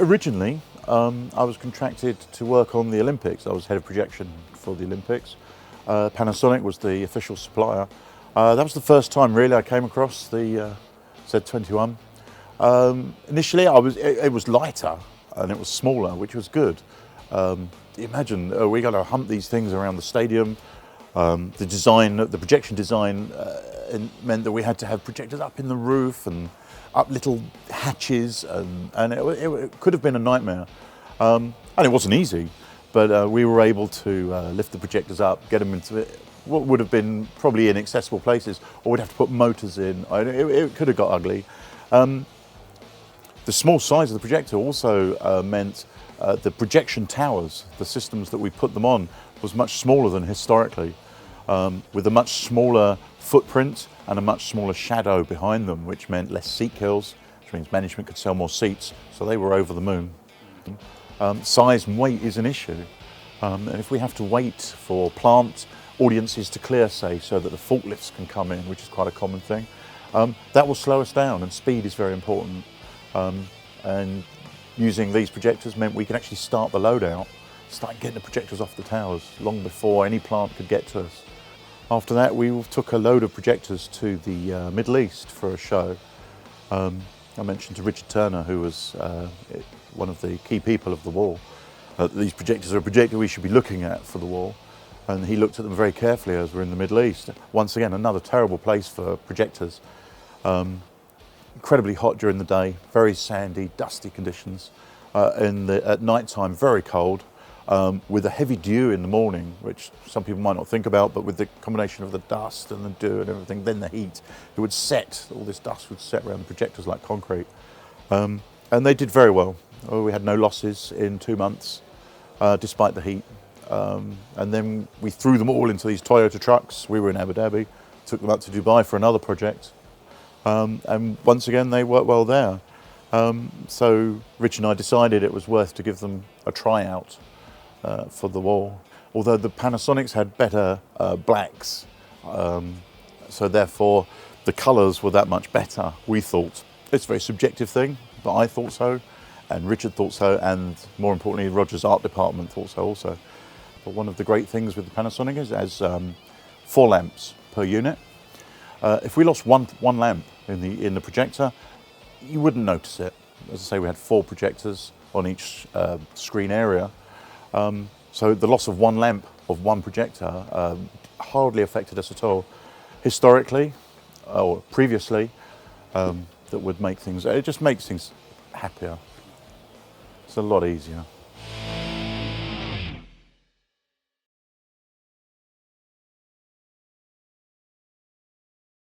Originally, I was contracted to work on the Olympics. I was head of projection for the Olympics. Panasonic was the official supplier. That was the first time really I came across the Z21. Initially, it was lighter and it was smaller, which was good. Imagine we got to hump these things around the stadium. The projection design meant that we had to have projectors up in the roof and up little hatches, and it could have been a nightmare. And it wasn't easy, but we were able to lift the projectors up, get them into what would have been probably inaccessible places, or we'd have to put motors in. It could have got ugly. The small size of the projector also meant the projection towers, the systems that we put them on, was much smaller than historically, with a much smaller footprint and a much smaller shadow behind them, which meant less seat kills, which means management could sell more seats, so they were over the moon. Size and weight is an issue, and if we have to wait for plant audiences to clear, say, so that the forklifts can come in, which is quite a common thing, that will slow us down, and speed is very important. And using these projectors meant we could actually start the load out, start getting the projectors off the towers long before any plant could get to us. After that, we took a load of projectors to the Middle East for a show. I mentioned to Richard Turner, who was one of the key people of the wall, these projectors are a projector we should be looking at for the wall. And he looked at them very carefully as we're in the Middle East. Once again, another terrible place for projectors. Incredibly hot during the day, very sandy, dusty conditions. At night time, very cold. With a heavy dew in the morning, which some people might not think about, but with the combination of the dust and the dew and everything, then the heat, it would set, all this dust would set around the projectors like concrete. And they did very well. We had no losses in 2 months, despite the heat. And then we threw them all into these Toyota trucks. We were in Abu Dhabi, took them up to Dubai for another project. And once again, they worked well there. So Rich and I decided it was worth to give them a tryout for the wall. Although the Panasonics had better blacks, so therefore the colours were that much better, we thought. It's a very subjective thing, but I thought so, and Richard thought so, and more importantly, Roger's art department thought so also. But one of the great things with the Panasonic is it has 4 lamps per unit. If we lost one lamp in the projector, you wouldn't notice it. As I say, we had 4 projectors on each screen area. So the loss of 1 lamp of 1 projector hardly affected us at all. Historically, or previously, that would make things, it just makes things happier. It's a lot easier.